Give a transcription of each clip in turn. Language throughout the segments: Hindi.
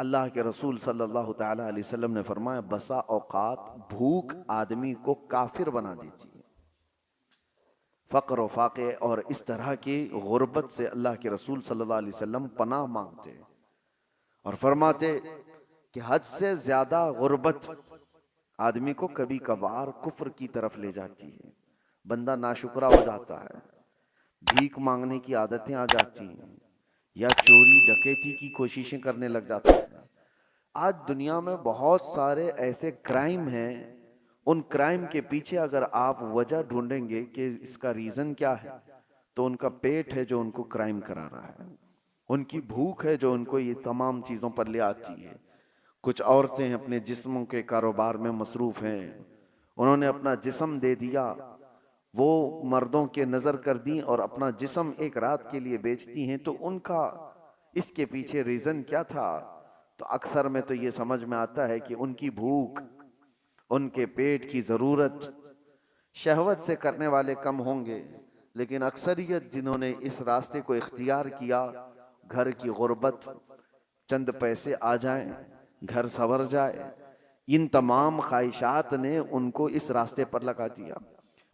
अल्लाह के रसूल सल्लल्लाहु ताला अलैहि वसल्लम ने फरमाया, बसा औकात भूख आदमी को काफिर बना देती है। फ़क्र व फाक़े और इस तरह की गुर्बत से अल्लाह के रसूल सल्लल्लाहु अलैहि वसल्लम पनाह मांगते और फरमाते कि हद से ज्यादा गुर्बत आदमी को कभी कभार कुफ्र की तरफ ले जाती है, बंदा नाशुक्रा हो जाता है, भीख मांगने की आदतें आ जाती हैं या चोरी डकैती की कोशिशें करने लग जाता है। आज दुनिया में बहुत सारे ऐसे क्राइम हैं, उन क्राइम के पीछे अगर आप वजह ढूंढेंगे कि इसका रीजन क्या है, तो उनका पेट है जो उनको क्राइम करा रहा है, उनकी भूख है जो उनको ये तमाम चीजों पर ले आती है। कुछ औरतें अपने जिस्मों के कारोबार में मसरूफ हैं, उन्होंने अपना जिस्म दे दिया, वो मर्दों के नजर कर दी और अपना जिस्म एक रात के लिए बेचती हैं। तो उनका इसके पीछे रीजन क्या था? तो अक्सर में तो ये समझ में आता है कि उनकी भूख, उनके पेट की जरूरत शहवत से करने वाले कम होंगे, लेकिन अक्सरियत जिन्होंने इस रास्ते को इख्तियार किया, घर की गुर्बत, चंद पैसे आ जाएं, घर संवर जाए, इन तमाम ख्वाहिशात ने उनको इस रास्ते पर लगा दिया।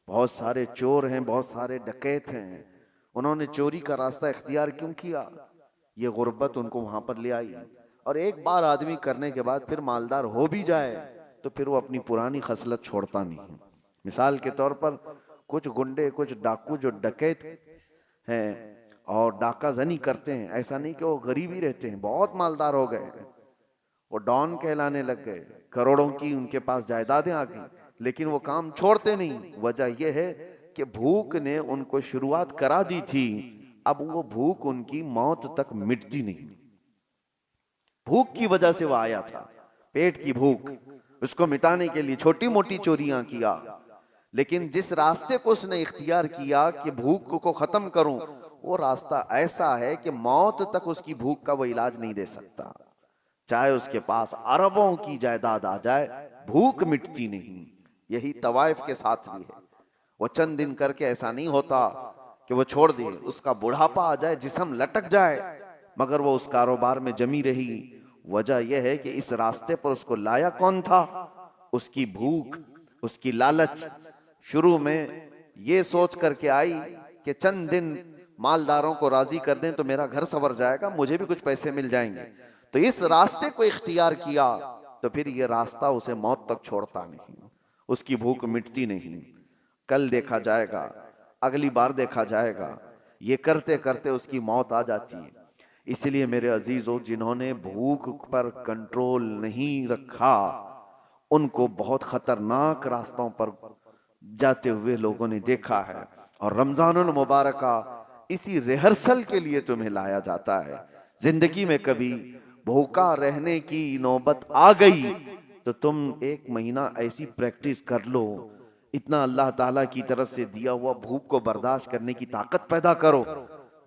बहुत सारे चोर हैं, बहुत सारे डकैत हैं, उन्होंने चोरी का रास्ता इख्तियार क्यों किया? ये गुर्बत उनको वहां पर ले आई। और एक बार आदमी करने के बाद फिर मालदार हो भी जाए तो फिर वो अपनी पुरानी खसलत छोड़ता नहीं। मिसाल के तौर पर कुछ गुंडे, कुछ डाकू जो डकैत हैं और डाका जनी करते हैं, ऐसा नहीं कि वो गरीब ही रहते हैं, बहुत मालदार हो गए, वो डॉन कहलाने लग गए, करोड़ों की उनके पास जायदादें आ गई, लेकिन वो काम छोड़ते नहीं। वजह यह है कि भूख ने उनको शुरुआत करा दी थी, अब वो भूख उनकी मौत तक मिटती नहीं। भूख की वजह से वो आया था, पेट की भूख, उसको मिटाने के लिए छोटी मोटी चोरियां किया, लेकिन जिस रास्ते को उसने इख्तियार किया कि भूख को खत्म करूं, वो रास्ता ऐसा है कि मौत तक उसकी भूख का वो इलाज नहीं दे सकता। चाहे उसके पास अरबों की जायदाद आ जाए, भूख मिटती नहीं। यही तवाइफ के साथ भी है। वो चंद दिन करके ऐसा नहीं होता कि वो छोड़ दे, उसका बुढ़ापा आ जाए, जिस्म लटक जाए, मगर वो उस कारोबार में जमी रही। वजह यह है कि इस रास्ते पर उसको लाया कौन था? उसकी भूख, उसकी लालच। शुरू में ये सोच करके आई कि चंद दिन मालदारों को राजी कर दें तो मेरा घर संवर जाएगा, मुझे भी कुछ पैसे मिल जाएंगे। तो इस रास्ते को इख्तियार किया तो फिर ये रास्ता उसे मौत तक छोड़ता नहीं, उसकी भूख मिटती नहीं। कल देखा जाएगा, अगली बार देखा जाएगा, ये करते करते उसकी मौत आ जाती है। इसलिए मेरे अजीजों, जिन्होंने भूख पर कंट्रोल नहीं रखा, उनको बहुत खतरनाक रास्तों पर जाते हुए लोगों ने देखा है। और रमजानुल मुबारका इसी रिहर्सल के लिए तुम्हें लाया जाता है। जिंदगी में कभी भूखा रहने की नौबत आ गई तो तुम एक महीना ऐसी प्रैक्टिस कर लो, इतना अल्लाह ताला की तरफ से दिया हुआ भूख को बर्दाश्त करने की ताकत पैदा करो।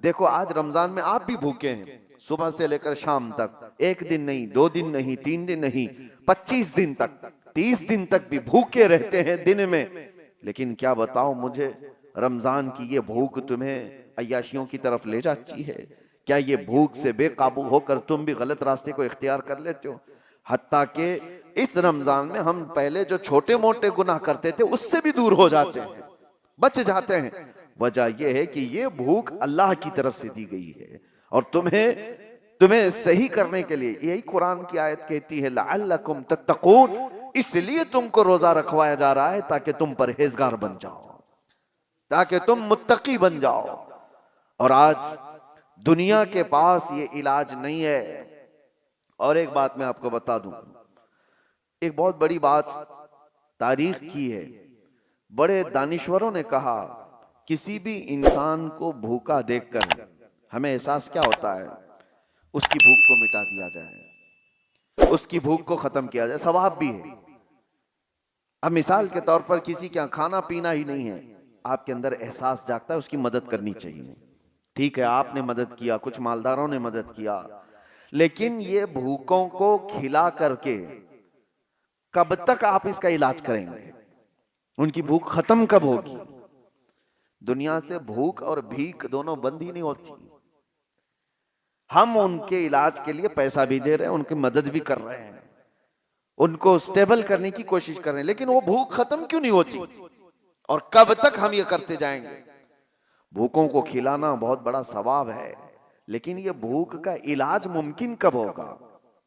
देखो आज रमजान में आप भी भूखे हैं, सुबह से लेकर शाम तक, एक दिन नहीं, 2 दिन नहीं, 3 दिन नहीं, 25 दिन तक, 30 दिन तक भी भूखे रहते हैं दिन में। लेकिन क्या बताओ मुझे, रमजान की ये भूख तुम्हें अय्याशियों की तरफ ले जाती है? क्या ये भूख से बेकाबू होकर तुम भी गलत रास्ते को इख्तियार कर लेते हो? हत्ता के इस रमजान में हम पहले जो छोटे मोटे गुनाह करते थे उससे भी दूर हो जाते हैं, बच जाते हैं। वजह यह है कि ये भूख अल्लाह की तरफ से दी गई है और तुम्हें सही करने के लिए, यही कुरान की आयत कहती है, लअल्लकुम तत्तकून, इसलिए तुमको रोजा रखवाया जा रहा है ताकि तुम परहेजगार बन जाओ, ताकि तुम मुत्तकी बन जाओ। और आज दुनिया के पास ये इलाज नहीं है। और एक बात मैं आपको बता दूं, एक बहुत बड़ी बात तारीख की है, बड़े दानिश्वरों ने कहा, किसी भी इंसान को भूखा देखकर हमें एहसास क्या होता है? उसकी भूख को मिटा दिया जाए, उसकी भूख को खत्म किया जाए, सवाब भी है। अब मिसाल के तौर पर किसी के यहाँ खाना पीना ही नहीं है, आपके अंदर एहसास जागता है उसकी मदद करनी चाहिए। ठीक है, आपने मदद किया, कुछ मालदारों ने मदद किया, लेकिन ये भूखों को खिला करके कब तक आप इसका इलाज करेंगे? उनकी भूख खत्म कब होगी? दुनिया से भूख और भीख दोनों बंद ही नहीं होती। हम उनके इलाज के लिए पैसा भी दे रहे हैं, उनकी मदद भी कर रहे हैं, उनको स्टेबल करने की कोशिश कर रहे हैं, लेकिन वो भूख खत्म क्यों नहीं होती? और कब तक हम ये करते जाएंगे? भूखों को खिलाना बहुत बड़ा सवाब है, लेकिन ये भूख का इलाज मुमकिन कब होगा?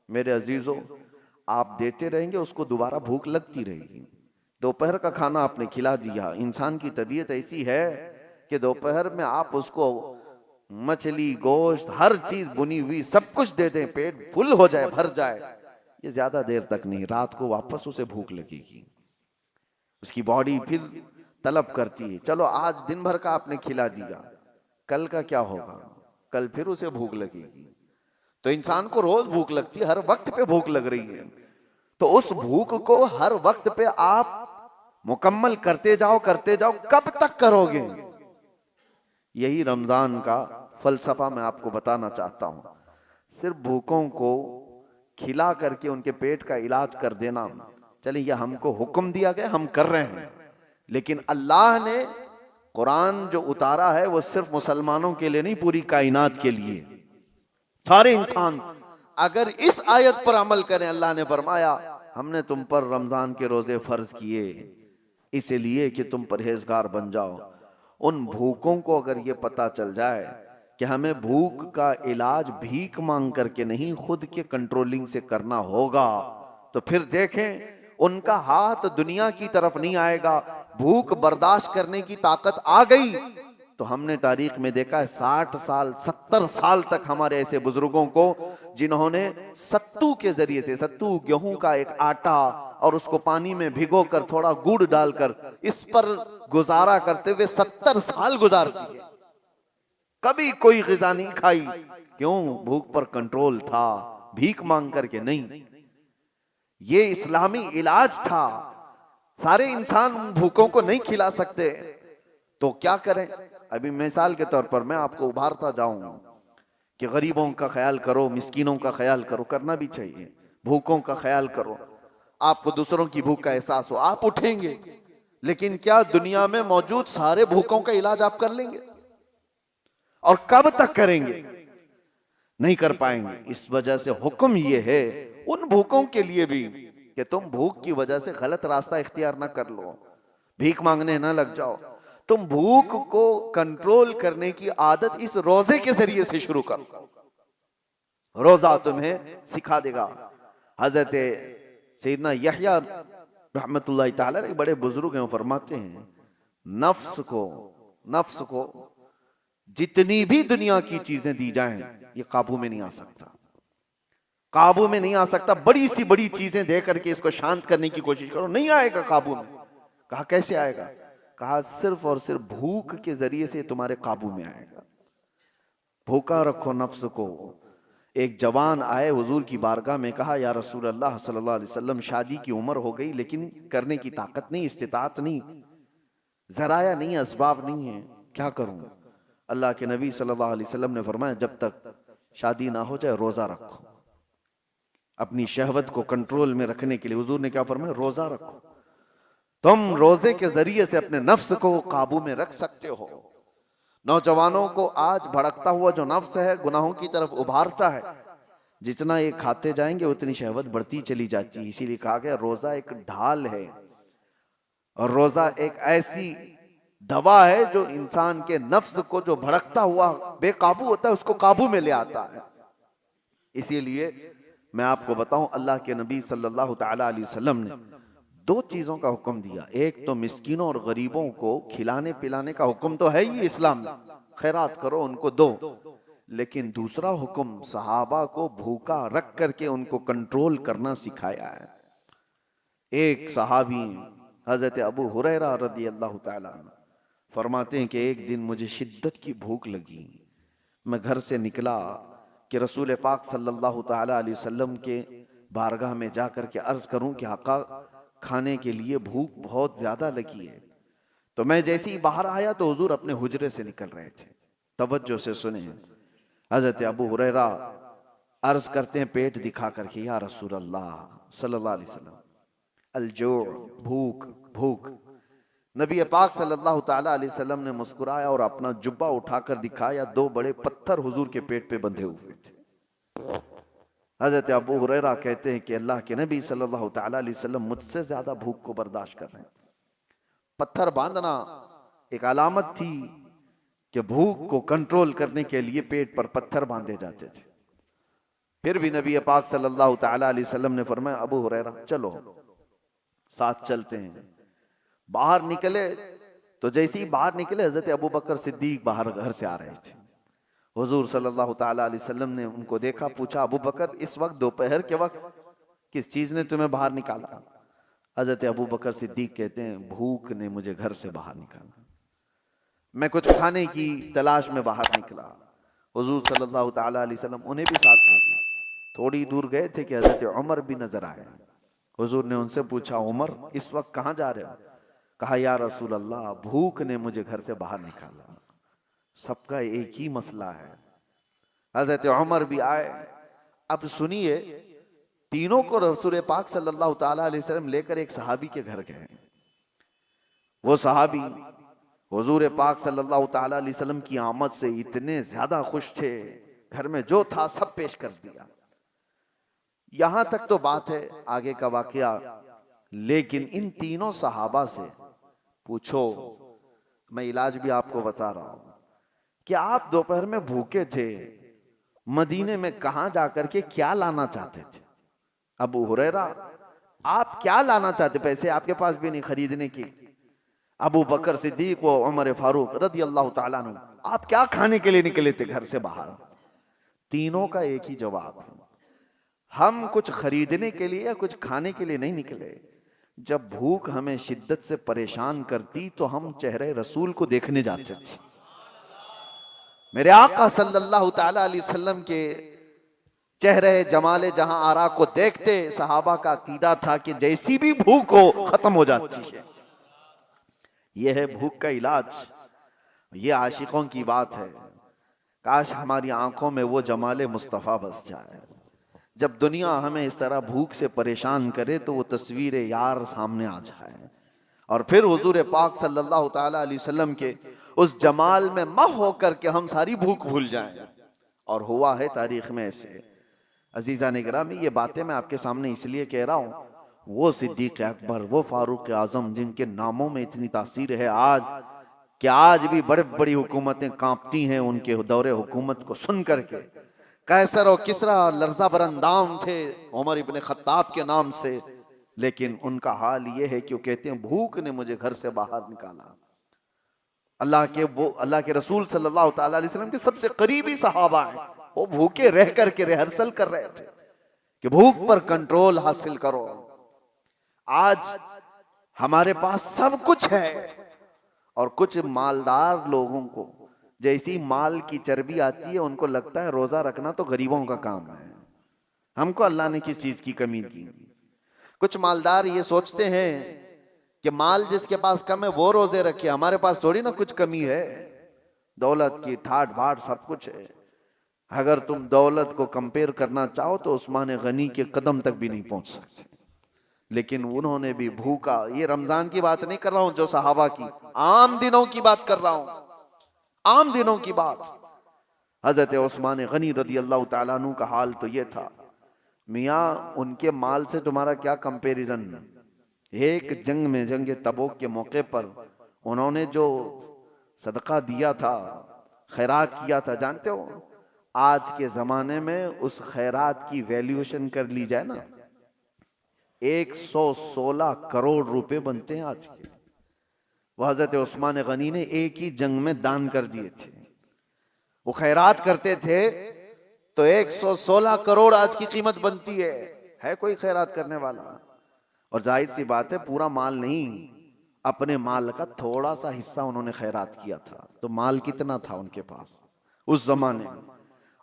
मेरे अजीजों, आप देते रहेंगे, उसको दोबारा भूख लगती रहेगी। दोपहर का खाना आपने खिला दिया, इंसान की तबीयत ऐसी है कि दोपहर में आप उसको मछली, गोश्त, हर चीज बुनी हुई सब कुछ दे दें, पेट फुल हो जाए, भर जाए, ये ज्यादा देर तक नहीं, रात को वापस उसे भूख लगेगी। उसकी बॉडी फिर तलब करती है। चलो आज दिन भर का आपने खिला दिया, कल का क्या होगा? कल फिर उसे भूख लगेगी। तो इंसान को रोज भूख लगती है, हर वक्त पे भूख लग रही है। तो उस भूख को हर वक्त पे आप मुकम्मल करते जाओ, करते जाओ, कब तक करोगे? यही रमजान का फलसफा मैं आपको बताना चाहता हूं। सिर्फ भूखों को खिला करके उनके पेट का इलाज कर देना, चलिए यह हमको हुक्म दिया गया, हम कर रहे हैं, लेकिन अल्लाह ने कुरान जो उतारा है वो सिर्फ मुसलमानों के लिए नहीं, पूरी कायनात के लिए। सारे इंसान अगर इस आयत पर अमल करें, अल्लाह ने फरमाया हमने तुम पर रमजान के रोजे फर्ज किए इसलिए कि तुम परहेजगार बन जाओ। उन भूखों को अगर ये पता चल जाए कि हमें भूख का इलाज भीख मांग करके नहीं, खुद के कंट्रोलिंग से करना होगा, तो फिर देखें उनका हाथ दुनिया की तरफ नहीं आएगा। भूख बर्दाश्त करने की ताकत आ गई तो हमने तारीख में देखा है 60 साल 70 साल तक हमारे ऐसे बुजुर्गों को जिन्होंने सत्तू के जरिए से, सत्तू गेहूं का एक आटा, और उसको पानी में भिगो कर थोड़ा गुड़ डालकर इस पर गुजारा करते हुए 70 साल गुजार दिए। कभी कोई ग़िज़ा नहीं खाई, क्यों? भूख पर कंट्रोल था, भीख मांग करके नहीं। ये इस्लामी इलाज था। सारे इंसान भूखों को नहीं खिला सकते, तो क्या करें? अभी मिसाल के तौर पर मैं आपको उभारता जाऊं कि गरीबों का ख्याल करो, मिस्कीनों का ख्याल करो, करना भी चाहिए। भूखों का ख्याल करो, आपको दूसरों की भूख का एहसास हो, आप उठेंगे। लेकिन क्या दुनिया में मौजूद सारे भूखों का इलाज आप कर लेंगे? और कब तक करेंगे? नहीं कर पाएंगे। इस वजह से हुक्म ये है उन भूखों के लिए भी कि तुम भूख की वजह से गलत रास्ता इख्तियार ना कर लो, भीख मांगने ना लग जाओ। तुम भूख को कंट्रोल करने की आदत इस रोजे के जरिए से शुरू करो। रोजा तुम्हें सिखा देगा। हजरत सैयदना यहया रहमतुल्लाह तआला एक बड़े बुजुर्ग हैं, फरमाते हैं नफ्स को जितनी भी दुनिया की चीजें दी जाएं ये काबू में नहीं आ सकता, काबू में नहीं आ सकता। बड़ी सी बड़ी चीजें दे करके इसको शांत करने की कोशिश करो, नहीं आएगा काबू में। कहा कैसे आएगा? कहा सिर्फ और सिर्फ भूख के जरिए से तुम्हारे काबू में आएगा। भूखा रखो नफ्स को। एक जवान आए हुजूर की बारगाह में, कहा या रसूल अल्लाह सल्लल्लाहु अलैहि वसल्लम, शादी की उम्र हो गई लेकिन करने की ताकत नहीं, इस्तिताअत नहीं, जराया नहीं, असबाब नहीं है, क्या करूं? अल्लाह के नबी सल्लल्लाहु अलैहि वसल्लम ने फरमाया जब तक शादी ना हो जाए रोजा रखो। अपनी शहवत को कंट्रोल में रखने के लिए हुजूर ने क्या फरमाया? रोजा रखो। तुम रोजे के जरिए से अपने नफ्स को काबू में रख सकते हो। नौजवानों को आज भड़कता हुआ जो नफ्स है गुनाहों की तरफ उभारता है, जितना ये खाते जाएंगे उतनी शहवत बढ़ती चली जाती है। इसीलिए कहा गया रोजा एक ढाल है और रोजा एक ऐसी दवा है जो इंसान के नफ्स को जो भड़कता हुआ बेकाबू होता है उसको काबू में ले आता है। इसीलिए मैं आपको बताऊं, अल्लाह के नबी सल्लल्लाहु ताला अलैहि वसल्लम ने दो चीजों का हुक्म दिया। एक तो मिस्कीनों और गरीबों को खिलाने पिलाने का हुक्म तो है ही इस्लाम में, खैरात करो, उनको दो। लेकिन दूसरा हुक्म सहाबा को भूखा रख करके उनको कंट्रोल करना सिखाया है। एक सहाबी हजरत अबू हुरैरा रदी अल्लाह ताला फरमाते हैं कि एक दिन मुझे शिद्दत की भूख लगी। मैं घर से निकला कि रसूल पाक सल्लल्लाहु ताला अलैहि वसल्लम के बारगाह में जाकर के अर्ज करूं कि आका खाने के लिए भूख बहुत ज्यादा लगी है। तो मैं जैसे ही बाहर आया तो हुजूर अपने हुजरे से निकल रहे थे। तवज्जो से सुने, हजरत अबू हुरैरा अर्ज करते हैं पेट दिखा करके, या रसूल अल्लाह सल्लल्लाहु अलैहि वसल्लम अलजू, भूख भूख। नबी पाक सल्लल्लाहु ताला अलैहि वसल्लम ने मुस्कुराया और अपना जुब्बा उठाकर दिखाया, दो बड़े पत्थर पत्थर हुजूर के पेट पे बंधे हुए थे। हजरत अबू हुरैरा कहते हैं कि अल्लाह के नबी सल्लल्लाहु ताला अलैहि वसल्लम मुझसे ज्यादा भूख को बर्दाश्त कर रहे हैं। पत्थर बांधना एक अलामत थी कि भूख को कंट्रोल करने के लिए पेट पर पत्थर बांधे जाते थे। फिर भी नबी पाक सल्लल्लाहु ताला अलैहि वसल्लम ने फरमाया, अबू हुरैरा चलो साथ चलते हैं। बाहर निकले तो जैसे ही बाहर निकले हजरत अबू बकर सिद्दीक बाहर घर से आ रहे थे। हुजूर सल्लल्लाहु ताला अलैहि वसल्लम ने उनको देखा, पूछा, अबू बकर इस वक्त दोपहर के वक्त किस चीज ने तुम्हें बाहर निकाला? हजरत अबू बकर सिद्दीक कहते हैं, भूख ने मुझे घर से बाहर निकाला, मैं कुछ खाने की तलाश में बाहर निकला। हुजूर सल्लल्लाहु ताला अलैहि वसल्लम उन्हें भी साथ ले गए। थोड़ी दूर गए थे कि हजरत उमर भी नजर आए। हुजूर ने उनसे पूछा, उमर इस वक्त कहाँ जा रहे हो? कहा, या रसूल अल्लाह, भूख ने मुझे घर से बाहर निकाला। सबका एक ही मसला है। हजरत उमर भी आए। अब सुनिए, तीनों को रसूल पाक सल्लल्लाहु ताला अलैहि वसल्लम लेकर एक सहाबी के घर गए। वो सहाबी हुजूर पाक सल्लल्लाहु ताला अलैहि वसल्लम की आमद से इतने ज्यादा खुश थे, घर में जो था सब पेश कर दिया। यहां तक तो बात है आगे का वाकया, लेकिन इन तीनों सहाबा से पूछो, मैं इलाज भी आपको बता रहा हूं, कि आप दोपहर में भूखे थे, मदीने में कहां जाकर के क्या लाना चाहते थे? अबू हुरैरा, आप क्या लाना चाहते? पैसे आपके पास भी नहीं खरीदने की। अबू बकर सिद्दीक व उमर फारूक रदी अल्लाह ताला अन्हु, आप क्या खाने के लिए निकले थे घर से बाहर? तीनों का एक ही जवाब है, हम कुछ खरीदने के लिए या कुछ खाने के लिए नहीं निकले। जब भूख हमें शिद्दत से परेशान करती तो हम चेहरे रसूल को देखने जाते थे। मेरे आका सल्लल्लाहु ताला अलैहि वसल्लम के चेहरे जमाले जहां आरा को देखते, सहाबा का अकीदा था कि जैसी भी भूख हो खत्म हो जाती है। यह है भूख का इलाज। ये आशिकों की बात है। काश हमारी आंखों में वो जमाले मुस्तफ़ा बस जाए। जब दुनिया हमें इस तरह भूख से परेशान करे तो वो तस्वीर यार सामने आ जाए, और फिर हुजूर पाक सल्लल्लाहु ताला अलैहि वसल्लम के उस जमाल में मह होकर के हम सारी भूख भूल जाएं। और हुआ है तारीख में ऐसे। अजीज़ान गिरामी, ये बातें मैं आपके सामने इसलिए कह रहा हूँ, वो सिद्दीक अकबर, वो फारूक आजम जिनके नामों में इतनी तासीर है आज, कि आज भी बड़ी बड़ी हुकूमतें कांपती हैं उनके दौरे हुकूमत को सुन करके। कैसर और किसरा लर्जा बरंदाम थे उमर इब्ने खत्ताब के नाम से, लेकिन उनका हाल ये है कि वो कहते हैं, भूख ने मुझे घर से बाहर निकाला। अल्लाह के रसूल सल्लल्लाहु ताला अलैहि वसल्लम के सबसे करीबी सहाबा हैं, वो भूखे रह करके रिहर्सल कर रहे थे कि भूख पर कंट्रोल हासिल करो। आज हमारे पास सब कुछ है, और कुछ मालदार लोगों को जैसी माल की चर्बी आती है उनको लगता है रोजा रखना तो गरीबों का काम है, हमको अल्लाह ने किस चीज की कमी दी। कुछ मालदार ये सोचते हैं कि माल जिसके पास कम है वो रोजे रखे, हमारे पास थोड़ी ना कुछ कमी है। दौलत की ठाट बाट सब कुछ है। अगर तुम दौलत को कंपेयर करना चाहो तो उस्मान गनी के कदम तक भी नहीं पहुंच सकते, लेकिन उन्होंने भी भूखा। ये रमजान की बात नहीं कर रहा हूं जो सहाबा की, आम दिनों की बात कर रहा हूं, आम दिनों की बात। हजरत उस्मान गनी रदी अल्लाह ताला अन्हु का हाल तो ये था, मियाँ उनके माल से तुम्हारा क्या कंपैरिजन। एक जंग में, जंग तबूक के मौके पर उन्होंने जो सदका दिया था, खैरात किया था, जानते हो आज के जमाने में उस खैरात की वैल्यूएशन कर ली जाए ना, 116 करोड़ रुपए बनते हैं आज के। वह हजरत उस्मान गनी ने एक ही जंग में दान कर दिए थे। वो खैरात करते थे तो 116 करोड़ आज की कीमत बनती है कोई खैरात करने वाला? और जाहिर सी बात है पूरा माल नहीं, अपने माल का थोड़ा सा हिस्सा उन्होंने खैरात किया था। तो माल कितना था उनके पास उस जमाने में?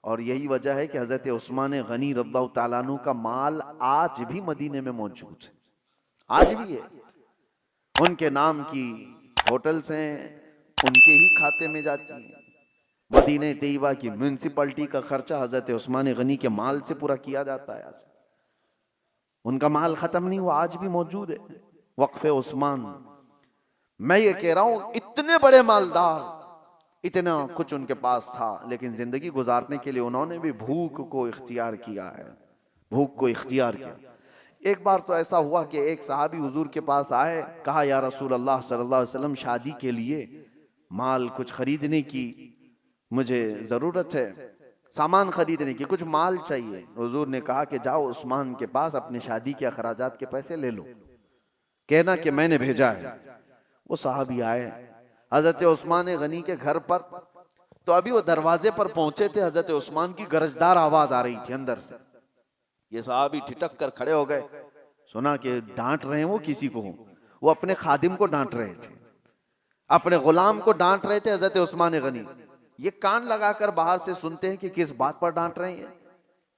और यही वजह है कि हजरत उस्मान गनी रज़ियल्लाहु ताला अन्हु का माल आज भी मदीने में मौजूद है, आज भी है। उनके नाम की होटल्स हैं, उनके ही खाते में जाती हैं। मदीने तैयबा की म्युनिसिपैलिटी का खर्चा हजरत उस्मान गनी के माल से पूरा किया जाता है। आज उनका माल खत्म नहीं हुआ, आज भी मौजूद है वक्फ उस्मान। मैं ये कह रहा हूं, इतने बड़े मालदार इतना कुछ उनके पास था, लेकिन जिंदगी गुजारने के लिए उन्होंने भी भूख को इख्तियार किया है, भूख को इख्तियार किया। एक बार तो ऐसा हुआ कि एक सहाबी हुजूर के पास आए, कहा या रसूल अल्लाह सल्लल्लाहु अलैहि वसल्लम, शादी के लिए माल कुछ खरीदने की मुझे जरूरत है, सामान खरीदने की, कुछ माल चाहिए। हुजूर ने कहा कि जाओ उस्मान के पास अपने शादी के अखराजात के पैसे ले लो, कहना कि मैंने भेजा है। वो साहबी आए हजरत उस्मान गनी के घर पर, तो अभी वो दरवाजे पर पहुंचे थे, हजरत उस्मान की गरजदार आवाज आ रही थी अंदर से। ये साहबी ठिठक कर खड़े हो गए, सुना कि डांट रहे हैं वो किसी को, वो अपने खादिम को डांट रहे थे, अपने गुलाम को डांट रहे थे हजरत उस्मान गनी। ये कान लगाकर बाहर से सुनते हैं कि किस बात पर डांट रहे हैं।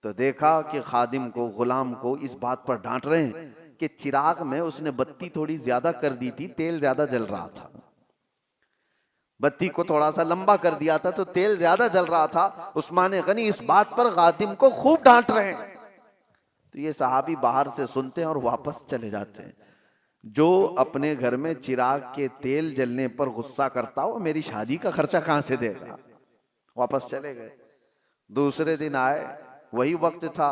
तो देखा कि खादिम को, गुलाम को इस बात पर डांट रहे हैं कि चिराग में उसने बत्ती थोड़ी ज्यादा कर दी थी, तेल ज्यादा जल रहा था, बत्ती को थोड़ा सा लंबा कर दिया था तो तेल ज्यादा जल रहा था। उस्मान गनी इस बात पर खादिम को खूब डांट रहे हैं। तो ये सहाबी बाहर से सुनते हैं और वापस चले जाते हैं। जो अपने घर में चिराग के तेल जलने पर गुस्सा करता हो, मेरी शादी का खर्चा कहां से देगा, वापस चले गए। दूसरे दिन आए, वही वक्त था,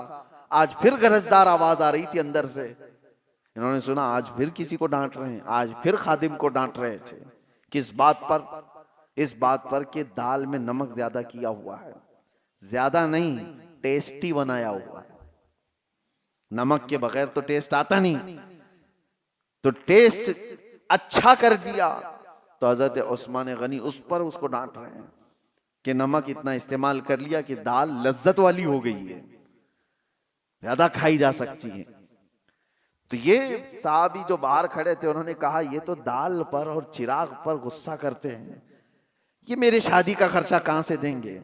आज फिर गरजदार आवाज आ रही थी अंदर से। इन्होंने सुना आज फिर किसी को डांट रहे हैं, आज फिर खादिम को डांट रहे थे। किस बात पर? इस बात पर कि दाल में नमक ज्यादा किया हुआ है, ज्यादा नहीं, टेस्टी बनाया हुआ है। नमक के बगैर तो टेस्ट आता नहीं, तो टेस्ट अच्छा कर दिया। तो हजरत उस्मान गनी उस पर उसको डांट रहे हैं कि नमक इतना इस्तेमाल कर लिया कि दाल लज्जत वाली हो गई है, ज्यादा खाई जा सकती है। तो ये साहबी जो बाहर खड़े थे, उन्होंने कहा ये तो दाल पर और चिराग पर गुस्सा करते हैं, ये मेरे शादी का खर्चा कहां से देंगे।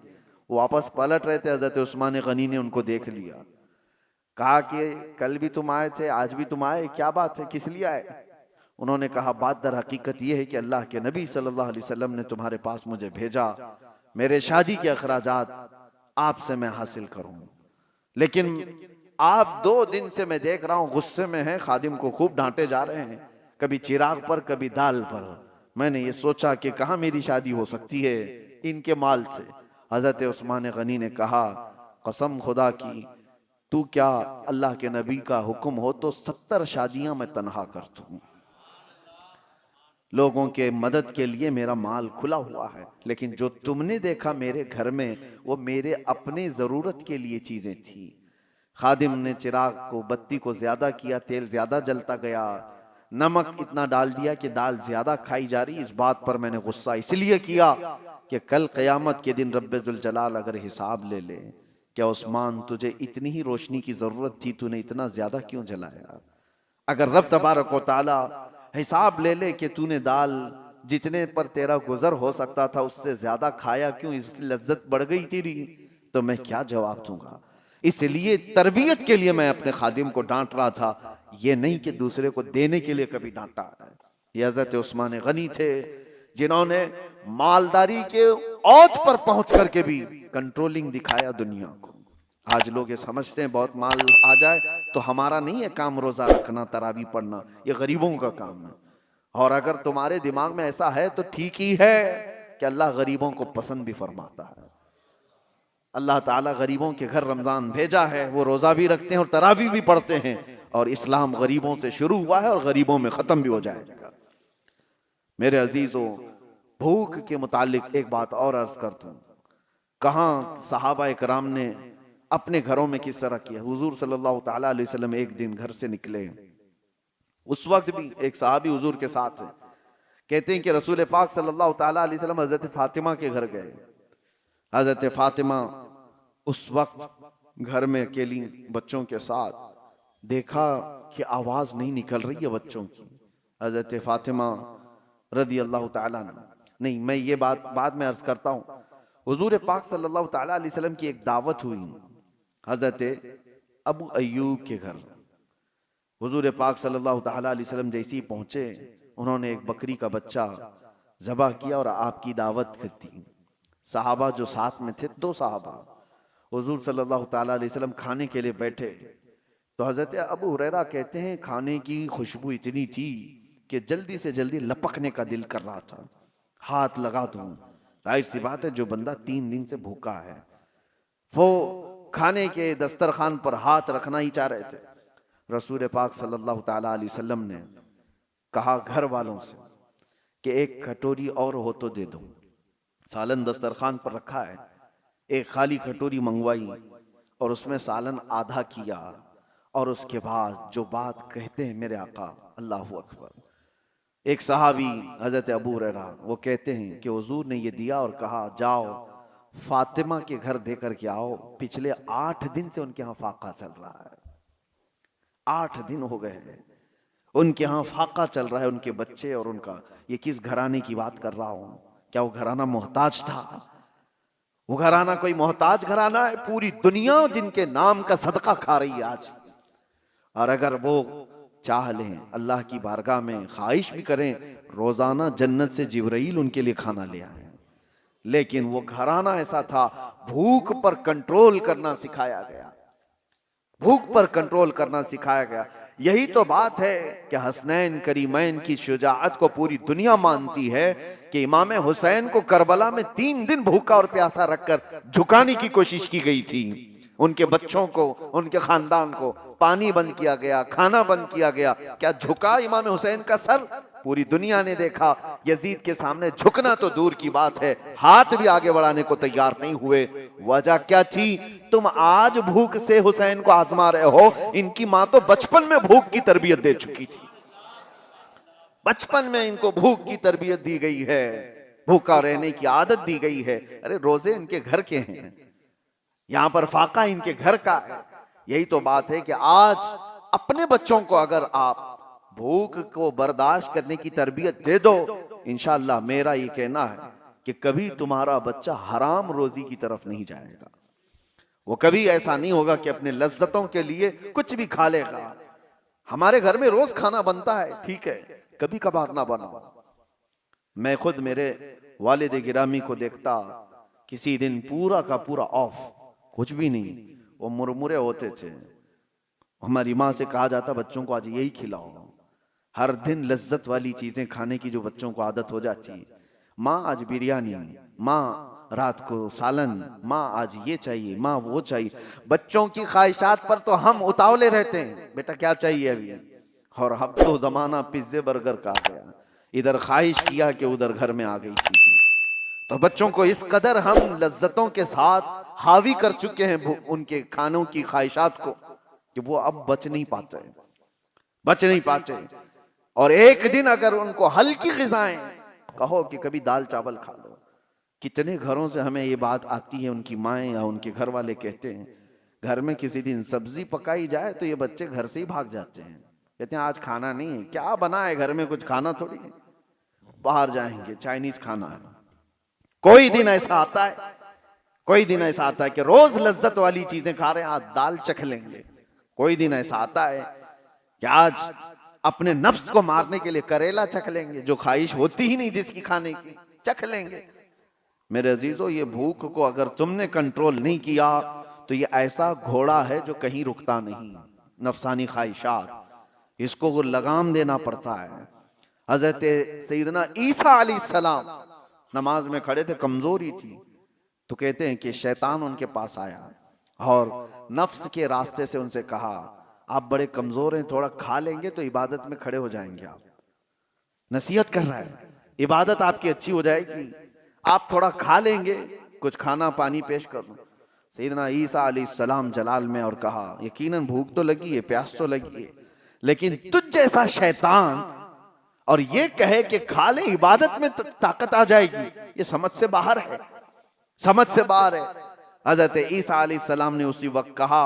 वो वापस पलट रहे थे, हजरत उस्मान गनी ने उनको देख लिया, कहा कि कल भी तुम आए थे, आज भी तुम आए, क्या बात है, किस लिए आए? उन्होंने कहा बात दर हकीकत यह है कि अल्लाह के नबी सल्लल्लाहु अलैहि वसल्लम ने तुम्हारे पास मुझे भेजा, मेरे शादी के अखराजात आपसे मैं हासिल करूं, लेकिन आप 2 दिन से मैं देख रहा हूं गुस्से में हैं, खादिम को खूब डांटे जा रहे हैं, कभी चिराग पर कभी दाल पर। मैंने ये सोचा कि कहां मेरी शादी हो सकती है इनके माल से। हजरत उस्मान गनी ने कहा कसम खुदा की, तू क्या अल्लाह के नबी का हुक्म हो तो 70 शादियां मैं तनहा कर दूं। लोगों के मदद के लिए मेरा माल खुला हुआ है, लेकिन जो तुमने देखा मेरे घर में वो मेरे अपने जरूरत के लिए चीजें थी। खादिम ने चिराग को, बत्ती को ज्यादा किया, तेल ज्यादा जलता गया, नमक इतना डाल दिया कि दाल ज्यादा खाई जा रही। इस बात पर मैंने गुस्सा इसलिए किया कि कल क़यामत के दिन रब्बे जुल जलाल अगर हिसाब ले ले, क्या उस्मान तुझे इतनी ही रोशनी की जरूरत थी, तूने इतना ज्यादा क्यों जलाया? अगर रब तबारक व तआला हिसाब ले ले कि तूने दाल जितने पर तेरा गुजर हो सकता था उससे ज्यादा खाया क्यों, इस लज्जत बढ़ गई तेरी, तो मैं क्या जवाब दूंगा? इसलिए तरबियत के लिए मैं अपने खादिम को डांट रहा था, ये नहीं कि दूसरे को देने के लिए कभी डांटा है। ये हजरत उस्मान गनी थे जिन्होंने मालदारी के औज पर पहुंच करके भी कंट्रोलिंग दिखाया दुनिया को। आज लोग ये समझते हैं बहुत माल आ जाए तो हमारा नहीं है काम रोजा रखना, तरावी पढ़ना, ये गरीबों का काम है। और अगर तुम्हारे दिमाग में ऐसा है तो ठीक ही है कि अल्लाह गरीबों को पसंद भी फरमाता है। अल्लाह ताला गरीबों के घर रमजान भेजा है, वो रोजा भी रखते हैं और तरावी भी पढ़ते हैं, और इस्लाम गरीबों से शुरू हुआ है और गरीबों में खत्म भी हो जाएगा। मेरे अजीजों, भूख के मुतालिक एक बात और अर्ज कर दूं, कहां सहाबा इकराम ने अपने घरों में किस तरह किया। हुजूर सल्लल्लाहु ताला अलैहि वसल्लम एक दिन घर से निकले, उस वक्त भी एक सहाबी हुजूर के साथ है। कहते हैं कि रसूल पाक सल्लल्लाहु ताला अलैहि वसल्लम हजरत फातिमा के घर गए। हजरत फातिमा उस वक्त घर में अकेली बच्चों के साथ, देखा कि आवाज नहीं निकल रही है बच्चों की। हजरत फातिमा रदी अल्लाह ताला अन्हा, नहीं मैं ये बात बाद में अर्ज करता हूँ। हुजूर पाक सल्लल्लाहु ताला अलैहि वसल्लम की एक दावत हुई हजरत अबू अय्यूब के घर। हुजूर पाक सल्लल्लाहु ताला अलैहि वसल्लम जैसे ही पहुंचे, उन्होंने एक बकरी का बच्चा ज़बह किया और आपकी दावत कर दी। सहाबा जो साथ में थे, 2 सहाबा, हुजूर सल्लल्लाहु ताला अलैहि वसल्लम खाने के लिए बैठे तो हजरत अबू हुरैरा कहते हैं खाने की खुशबू इतनी थी कि जल्दी से जल्दी लपकने का दिल कर रहा था, हाथ लगा दूं। जाहिर सी बात है, जो बंदा 3 दिन से भूखा है वो खाने के दस्तरखान पर हाथ रखना ही चाह रहे थे। रसूल पाक सल्लल्लाहु ताला अलैहि वसल्लम ने कहा घर वालों से कि एक कटोरी और हो तो दे दो। सालन दस्तरखान पर रखा है, एक खाली कटोरी मंगवाई और उसमें सालन आधा किया, और उसके बाद जो बात कहते हैं मेरे आका, अल्लाह अकबर। एक सहाबी हजरत अबू हुरैरा वो कहते हैं कि हुजूर ने ये दिया और कहा जाओ फातिमा के घर देकर के आओ, पिछले 8 दिन से उनके यहाँ फाका चल रहा है। 8 दिन हो गए हैं उनके यहाँ फाका चल रहा है, उनके बच्चे और उनका। ये किस घराने की बात कर रहा हूं? क्या वो घराना मोहताज था? वो घराना कोई मोहताज घराना है? पूरी दुनिया जिनके नाम का सदका खा रही है आज। और अगर वो चाह लें, अल्लाह की बारगाह में ख्वाहिश भी करें, रोजाना जन्नत से जिब्राइल उनके लिए खाना ले आए। लेकिन वो घराना ऐसा था, भूख पर कंट्रोल करना सिखाया गया, भूख पर कंट्रोल करना सिखाया गया। यही तो बात है कि हसनैन करीमैन की शुजाअत को पूरी दुनिया मानती है कि इमाम हुसैन को करबला में 3 दिन भूखा और प्यासा रखकर झुकाने की कोशिश की गई थी। उनके बच्चों को, उनके खानदान को पानी बंद किया गया, खाना बंद किया गया। क्या झुका इमाम हुसैन का सर? पूरी दुनिया ने देखा। यजीद के सामने झुकना तो दूर की बात है, हाथ भी आगे बढ़ाने को तैयार नहीं हुए। वजह क्या थी? तुम आज भूख से हुसैन को आजमा रहे हो, इनकी मां तो बचपन में भूख की तरबियत दे चुकी थी। बचपन में इनको भूख की तरबियत दी गई है, भूखा रहने की आदत दी गई है। अरे रोजे इनके घर के हैं, यहां पर फाका इनके घर का है। यही तो बात है कि आज अपने बच्चों को अगर आप भूख को बर्दाश्त करने की तरबियत दे दो, इंशाअल्लाह मेरा ये कहना है कि कभी तुम्हारा बच्चा हराम रोजी की तरफ नहीं जाएगा। वो कभी ऐसा नहीं होगा कि अपने लज्जतों के लिए कुछ भी खा लेगा। हमारे घर में रोज खाना बनता है, ठीक है, कभी कभार ना बना। मैं खुद मेरे वालिद गिरामी को देखता, किसी दिन पूरा का पूरा ऑफ, कुछ भी नहीं, वो मुरमुरे होते थे। हमारी माँ से कहा जाता बच्चों को आज यही खिलाओ। हर दिन लज्जत वाली चीजें खाने की जो बच्चों को आदत हो जाती है, माँ आज बिरयानी, माँ रात को सालन, माँ आज ये चाहिए, माँ वो चाहिए। बच्चों की ख्वाहिशात पर तो हम उतावले रहते हैं, बेटा क्या चाहिए अभी? और अब तो जमाना पिज्जे बर्गर का आ गया, इधर ख्वाहिश किया कि उधर घर में आ गई चीजें। तो बच्चों को इस कदर हम लज्जतों के साथ हावी कर चुके हैं उनके खानों की ख्वाहिशात को कि वो अब बच नहीं पाते। और एक दिन अगर उनको हल्की ग़िज़ाएं कहो कि कभी दाल चावल खा लो। कितने घरों से हमें ये बात आती है, उनकी माएँ या उनके घर वाले कहते हैं, घर में किसी दिन सब्जी पकाई जाए तो ये बच्चे घर से ही भाग जाते हैं, कहते हैं आज खाना नहीं है। क्या बना है घर में? कुछ खाना थोड़ी है, बाहर जाएंगे, चाइनीज खाना है। कोई दिन ऐसा आता है कि रोज लज्जत वाली चीजें खा रहे हैं, आज दाल चख लेंगे। कोई दिन ऐसा आता है कि आज अपने नफ्स को मारने के लिए करेला चख लेंगे, जो ख्वाहिश होती ही नहीं जिसकी खाने की, चख लेंगे। मेरे अजीजों, ये भूख को अगर तुमने कंट्रोल नहीं किया तो ये ऐसा घोड़ा है जो कहीं रुकता नहीं। नफसानी ख्वाहिशात, इसको वो लगाम देना पड़ता है। हजरत सैयदना ईसा अलैहिस्सलाम नमाज में खड़े थे, कमजोरी थी, तो कहते हैं कि शैतान उनके पास आया और नफ्स के रास्ते से उनसे कहा, आप बड़े कमजोर हैं, थोड़ा खा लेंगे तो इबादत में खड़े हो जाएंगे। आप नसीहत कर रहा है, इबादत आपकी अच्छी हो जाएगी, आप थोड़ा खा लेंगे, कुछ खाना पानी पेश कर लो। सैयदना ईसा अलैहिस्सलाम जलाल में और कहा, यकीनन भूख तो लगी है, प्यास तो लगी है, लेकिन तुझ जैसा शैतान और ये कहे कि खा ले इबादत में ताकत आ जाएगी, ये समझ से बाहर है, समझ से बाहर है। हजरत ईसा अलैहिस्सलाम ने उसी वक्त कहा,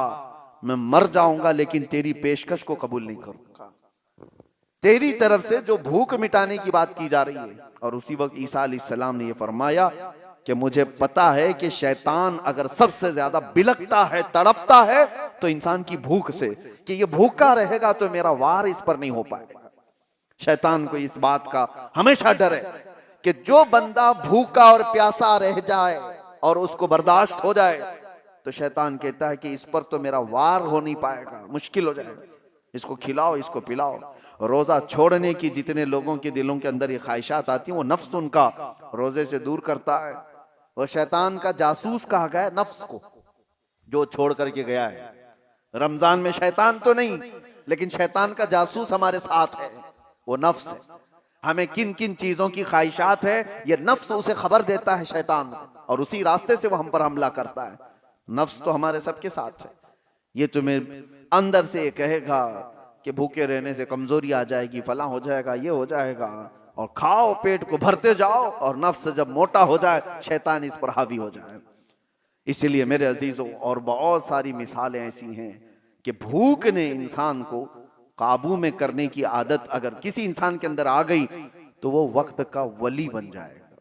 मैं मर जाऊंगा लेकिन तेरी पेशकश को कबूल नहीं करूंगा, तेरी तरफ से जो भूख मिटाने की बात की जा रही है। और उसी वक्त ईसा अलैहिस्सलाम ने यह फरमाया कि मुझे पता है कि शैतान अगर सबसे ज्यादा बिलकता है, तड़पता है तो इंसान की भूख से, कि ये भूखा रहेगा तो मेरा वार इस पर नहीं हो पाएगा। शैतान को इस बात का हमेशा डर है कि जो बंदा भूखा और प्यासा रह जाए और उसको बर्दाश्त हो जाए तो शैतान कहता है कि इस पर तो मेरा वार हो नहीं पाएगा, मुश्किल हो जाएगा, इसको खिलाओ, इसको पिलाओ। रोजा छोड़ने की जितने लोगों के दिलों के अंदर ये ख्वाहिशात आती हैं, वो नफ्स उनका रोजे से दूर करता है। वो शैतान का जासूस कहा गया है नफ्स को, जो छोड़ करके गया है। रमजान में शैतान तो नहीं, लेकिन शैतान का जासूस हमारे साथ है, वो नफ्स है। हमें किन किन चीजों की ख्वाहिशात है, ये नफ्स उसे खबर देता है शैतान, और उसी रास्ते से वो हम पर हमला करता है। नफ्स तो हमारे सबके साथ है। ये तुम्हें अंदर से ये कहेगा कि भूखे रहने से कमजोरी आ जाएगी, फला हो जाएगा, ये हो जाएगा, और खाओ, पेट को भरते जाओ, और नफ्स जब मोटा हो जाए शैतान इस पर हावी हो जाए। इसलिए मेरे अजीजों, और बहुत सारी मिसालें ऐसी हैं कि भूख ने इंसान को काबू में करने की आदत अगर किसी इंसान के अंदर आ गई तो वो वक्त का वली बन जाएगा।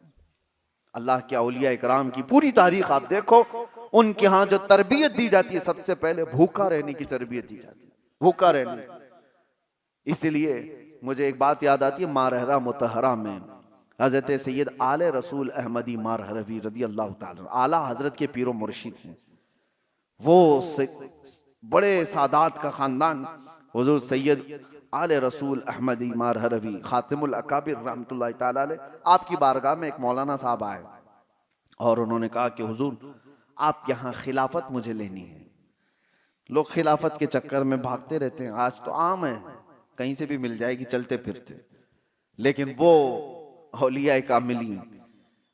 अल्लाह के औलिया इकराम की पूरी तारीख आप देखो, उनके यहाँ जो तरबियत दी जाती है, सबसे पहले भूखा रहने की तरबियत दी जाती है, भूखा रहने। इसलिए मुझे एक बात याद आती है, मारहरा मुतहरा में हजरत सैयद आले रसूल अहमदी मारहरवी रदी अल्लाह ताला, आला हजरत के पीरो मुर्शिद हैं। वो बड़े सादात का खानदान, हुजूर सैयद आले रसूल अहमदी मारहरवी खातिमुल अकाबिर रहमतुल्लाह ताला अलैह, आपकी बारगाह में एक मौलाना साहब आए और उन्होंने कहा कि हुजूर आप यहाँ खिलाफत मुझे लेनी है। लोग खिलाफत के चक्कर में भागते रहते हैं, आज तो आम है, कहीं से भी मिल जाएगी चलते फिरते। लेकिन वो औलिया कामिलीन,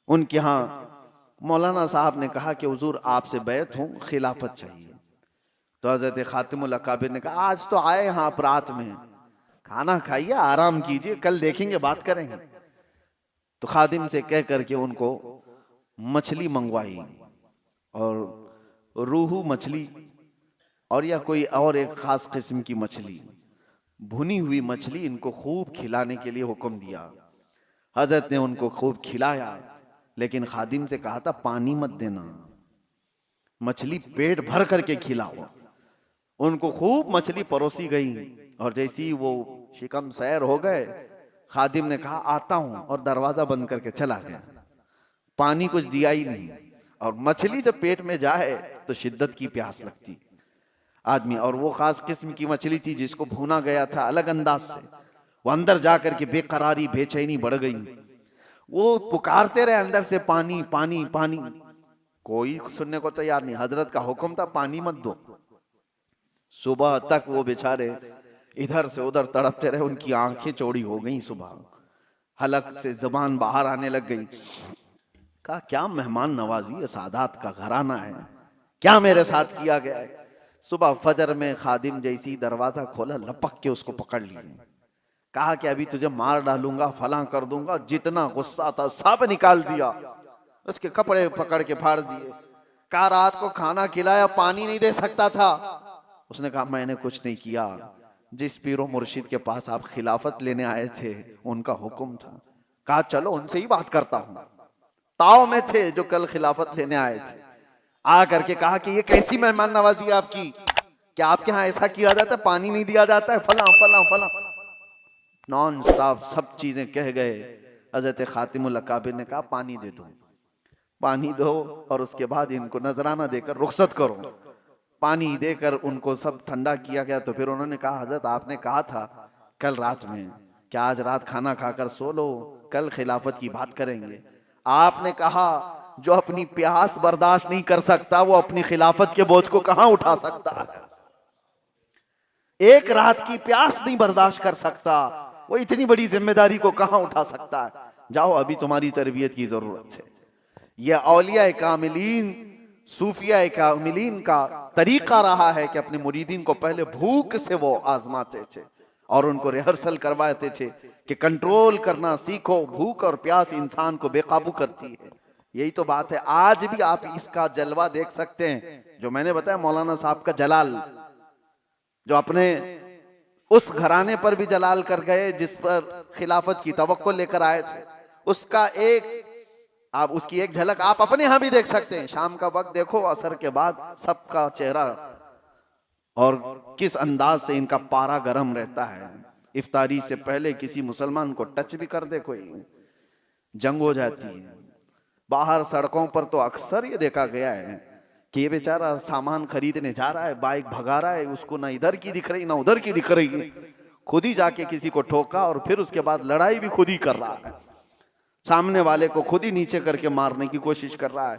उनके यहाँ मौलाना साहब ने कहा कि हुजूर आपसे बैत हूँ, खिलाफत चाहिए। तो हजरत खातिमुल अकाबिर ने कहा आज तो आए यहाँ आप रात में, खाना खाइए, आराम कीजिए, कल देखेंगे, बात करेंगे। तो खादिम से कह करके उनको मछली मंगवाई, और रूहू मछली और या कोई और एक खास किस्म की मछली, भुनी हुई मछली इनको खूब खिलाने के लिए हुक्म दिया। हजरत ने उनको खूब खिलाया, लेकिन खादिम से कहा था पानी मत देना, मछली पेट भर करके खिलाओ। उनको खूब मछली परोसी गई, और जैसी वो शिकम सैर हो गए, खादिम ने कहा आता हूं, और दरवाजा बंद करके चला गया। पानी कुछ दिया ही नहीं, और मछली जब पेट में जाए तो शिद्दत की प्यास लगती आदमी। और वो खास किस्म की मछली थी जिसको भूना गया था अलग अंदाज से, वो अंदर जाकर के बेकरारी बेचैनी बढ़ गई। वो पुकारते रहे अंदर से पानी पानी पानी, कोई सुनने को तैयार नहीं। हजरत का हुक्म था पानी मत दो। सुबह तक वो बेचारे इधर से उधर तड़पते रहे, उनकी आंखें चौड़ी हो गई, सुबह हलक से जबान बाहर आने लग गई। कहा क्या मेहमान नवाजी है, सादात का घराना है, क्या मेरे साथ किया गया है। सुबह फजर में खादिम जैसी दरवाजा खोला, लपक के उसको पकड़ लिया, कहा कि अभी तुझे मार डालूंगा, फला कर दूंगा। जितना गुस्सा था सब निकाल दिया, उसके कपड़े पकड़ के फाड़ दिए। कहा रात को खाना खिलाया, पानी नहीं दे सकता था। उसने कहा मैंने कुछ नहीं किया, जिस पीरो मुर्शिद के पास आप खिलाफत लेने आए थे उनका हुक्म था। कहा चलो उनसे ही बात करता हूं। ताव में थे जो कल खिलाफत लेने आए थे, आ करके कहा कि ये कैसी मेहमान नवाजी है आपकी, क्या आपके यहाँ ऐसा किया जाता है, पानी नहीं दिया जाता है, फला फला फला, नॉन स्टॉप सब चीजें कह गए। हजरत खातिमुल अकाबिर ने कहा पानी दे दो, पानी दो, और उसके बाद इनको नजराना देकर रुखसत करो। पानी देकर उनको सब ठंडा किया गया। तो फिर उन्होंने कहा हजरत आपने कहा था कल रात में, क्या आज रात खाना खाकर सो लो, कल खिलाफत की बात करेंगे। आपने कहा जो अपनी प्यास बर्दाश्त नहीं कर सकता वो अपनी खिलाफत के बोझ को कहां उठा सकता है। एक रात की प्यास नहीं बर्दाश्त कर सकता, वो इतनी बड़ी जिम्मेदारी को कहां उठा सकता है। जाओ अभी तुम्हारी तरबियत की जरूरत है। यह औलिया कामिलीन, सूफिया कामिलीन का तरीका रहा है कि अपने मुरीदीन को पहले भूख से वो आजमाते थे और उनको रिहर्सल करवाते थे कि कंट्रोल करना सीखो, भूख और प्यास इंसान को बेकाबू करती है। यही तो बात है। आज भी आप इसका जलवा देख सकते हैं, जो मैंने बताया मौलाना साहब का जलाल, जो अपने उस घराने पर भी जलाल कर गए जिस पर खिलाफत की तवक्को लेकर आए थे, उसका आप उसकी एक झलक आप अपने यहां भी देख सकते हैं। शाम का वक्त देखो, असर के बाद सबका चेहरा और किस अंदाज से इनका पारा गर्म रहता है। इफ्तारी से पहले किसी मुसलमान को टच भी कर दे कोई, जंग हो जाती है। बाहर सड़कों पर तो अक्सर ये देखा गया है कि ये बेचारा सामान खरीदने जा रहा है, बाइक भगा रहा है, उसको ना इधर की दिख रही ना उधर की दिख रही है, खुद ही जाके किसी को ठोका और फिर उसके बाद लड़ाई भी खुद ही कर रहा है। सामने वाले को खुद ही नीचे करके मारने की कोशिश कर रहा है।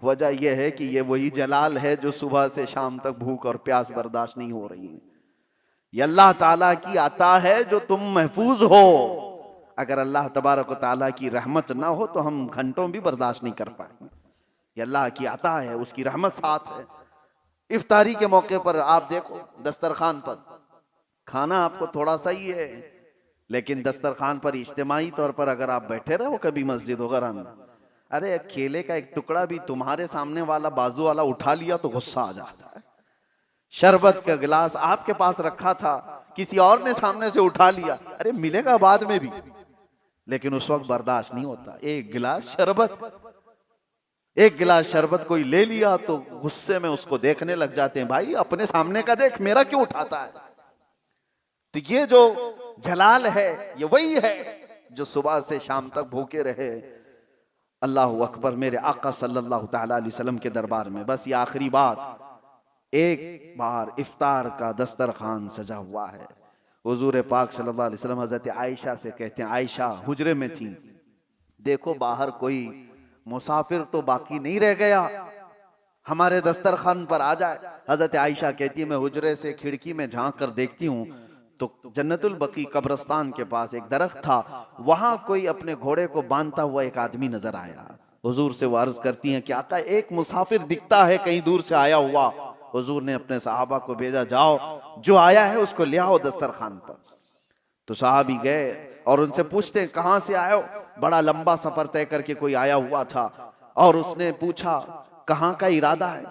वजह यह है कि ये वही जलाल है जो सुबह से शाम तक भूख और प्यास बर्दाश्त नहीं हो रही है। ये अल्लाह ताला की अता है जो तुम महफूज हो। अगर अल्लाह तबारक व तआला की रहमत ना हो तो हम घंटों भी बर्दाश्त नहीं कर पाएंगे। ये अल्लाह की अता है, उसकी रहमत साथ है। इफ्तारी के मौके पर आप देखो, दस्तरखान पर खाना आपको थोड़ा सा ही है, लेकिन दस्तरखान पर इज्तिमाई तौर पर अगर आप बैठे रहो कभी मस्जिद वगैरह में, अरे केले का एक टुकड़ा भी तुम्हारे सामने वाला बाजू वाला उठा लिया तो गुस्सा आ जाता है। शरबत का गिलास आपके पास रखा था, किसी और ने सामने से उठा लिया, अरे मिलेगा बाद में भी, लेकिन उस वक्त बर्दाश्त नहीं होता। एक गिलास शरबत कोई ले लिया तो गुस्से में उसको देखने लग जाते हैं, भाई अपने सामने का देख, मेरा क्यों उठाता है। तो ये जो जलाल है ये वही है जो सुबह से शाम तक भूखे रहे। अल्लाह अकबर, मेरे आका सल्लल्लाहु तआला अलैहि वसल्लम के दरबार में बस ये आखिरी बात, एक बार इफ्तार का दस्तरखान सजा हुआ है। हुजूर पाक सल्लल्लाहु अलैहि वसल्लम हजरत आयशा से कहते हैं, आयशा हुजरे में थी, देखो बाहर कोई मुसाफिर तो बाकी नहीं रह गया, हमारे दस्तरखान पर आ जाए। हजरत आयशा कहती है, मैं हुजरे से खिड़की में झांक कर देखती हूँ तो जन्नतुल बकी कब्रिस्तान के पास एक दरख्त था, वहां कोई अपने घोड़े को बांधता हुआ एक आदमी नजर आया। हुजूर से वो अर्ज करती हैं कि आका एक मुसाफिर दिखता है कहीं दूर से आया हुआ। हुजूर ने अपने सहाबा को भेजा, जाओ जो आया है उसको ले आओ दस्तरखान पर। तो सहाबी गए और उनसे पूछते हैं, कहां से आए हो? बड़ा लंबा सफर तय करके कोई आया हुआ था, और उसने पूछा कहां का इरादा है?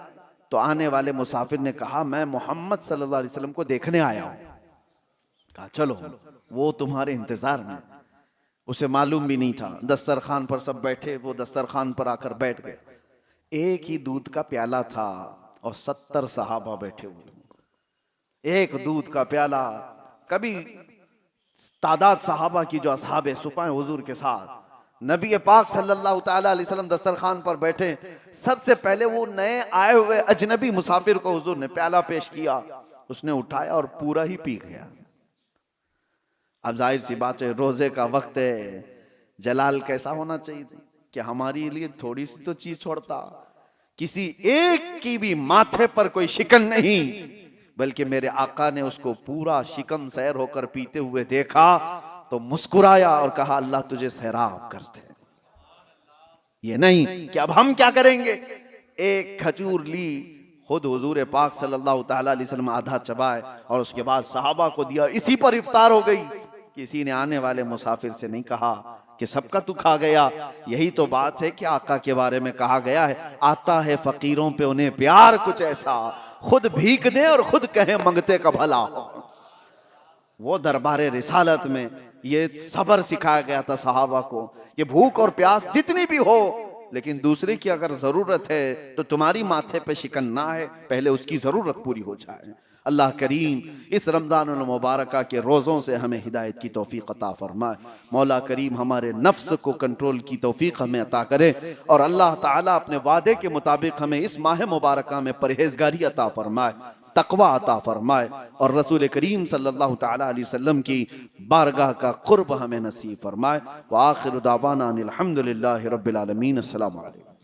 तो आने वाले मुसाफिर ने कहा, मैं मोहम्मद सल्लल्लाहु अलैहि वसल्लम को देखने आया हूं। कहा चलो वो तुम्हारे इंतजार में। उसे मालूम भी नहीं था, दस्तरखान पर सब बैठे, वो दस्तरखान पर आकर बैठ गए। एक ही दूध का प्याला था और 70 सहाबा बैठे हुए। एक दूध का प्याला, कभी तादाद सहाबा की जो असहाबे सुफ़ा हुजूर के साथ, नबी पाक सल्लल्लाहु तआला अलैहि वसल्लम दस्तरखान पर बैठे। सबसे पहले वो नए आए हुए अजनबी मुसाफिर को हुजूर ने प्याला पेश किया, उसने उठाया और पूरा ही पी गया। अब जाहिर सी बात है, रोजे का वक्त है, जलाल कैसा होना चाहिए कि हमारे लिए थोड़ी सी तो चीज छोड़ता। किसी एक की भी माथे पर कोई शिकन नहीं, बल्कि मेरे आका ने उसको पूरा शिकन सैर होकर पीते हुए देखा तो मुस्कुराया और कहा, अल्लाह तुझे सैराब कर दे। ये नहीं कि अब हम क्या करेंगे। एक खजूर ली, खुद हुजूर पाक सल्लल्लाहु तआला अलैहि वसल्लम आधा चबाए और उसके बाद सहाबा को दिया, इसी पर इफ्तार हो गई। किसी ने आने वाले मुसाफिर से नहीं कहा कि सबका तू खा गया। यही तो बात है कि आका के बारे में कहा गया है, आता है फकीरों पे उन्हें प्यार कुछ ऐसा, खुद भीख दे और खुद कहे मंगते का भला हो। वो दरबारे रिसालत में ये सब्र सिखाया गया था सहाबा को, ये भूख और प्यास जितनी भी हो, लेकिन दूसरे की अगर जरूरत है तो तुम्हारी माथे पे शिकन ना है, पहले उसकी जरूरत पूरी हो जाए। अल्लाह करीम इस रमज़ानुल मुबारक के रोज़ों से हमें हिदायत की तौफीक अता फरमाए। मौला करीम हमारे नफ्स को कंट्रोल की तौफीक हमें अता करे और अल्लाह ताला अपने वादे के मुताबिक हमें इस माह मुबारक में परहेजगारी अता फरमाए, तकवा अता फरमाए और रसूल करीम सल्लल्लाहु तआला अलैहि वसल्लम की बारगाह का कुर्ब हमें नसीब फरमाए। व आखिरु दावाना अनिल हम्दुलिल्लाहि रब्बिल आलमीन। अस्सलामु अलैकुम।